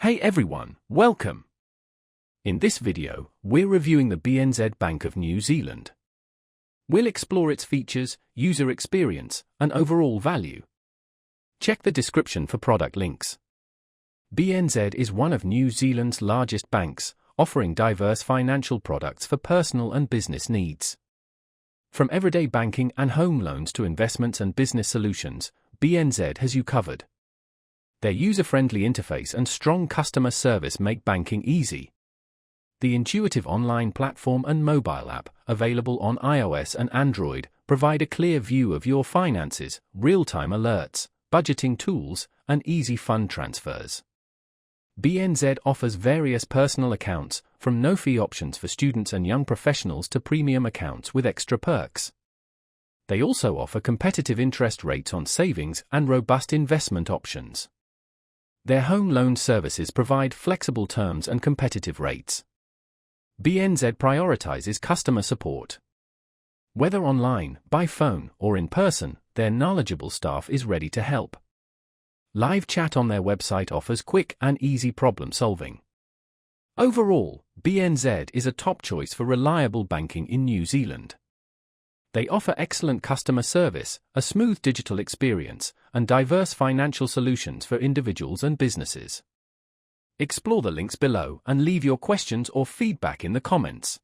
Hey everyone, welcome! In this video, we're reviewing the BNZ Bank of New Zealand. We'll explore its features, user experience, and overall value. Check the description for product links. BNZ is one of New Zealand's largest banks, offering diverse financial products for personal and business needs. From everyday banking and home loans to investments and business solutions, BNZ has you covered. Their user-friendly interface and strong customer service make banking easy. The intuitive online platform and mobile app, available on iOS and Android, provide a clear view of your finances, real-time alerts, budgeting tools, and easy fund transfers. BNZ offers various personal accounts, from no-fee options for students and young professionals to premium accounts with extra perks. They also offer competitive interest rates on savings and robust investment options. Their home loan services provide flexible terms and competitive rates. BNZ prioritizes customer support. Whether online, by phone, or in person, their knowledgeable staff is ready to help. Live chat on their website offers quick and easy problem solving. Overall, BNZ is a top choice for reliable banking in New Zealand. They offer excellent customer service, a smooth digital experience, and diverse financial solutions for individuals and businesses. Explore the links below and leave your questions or feedback in the comments.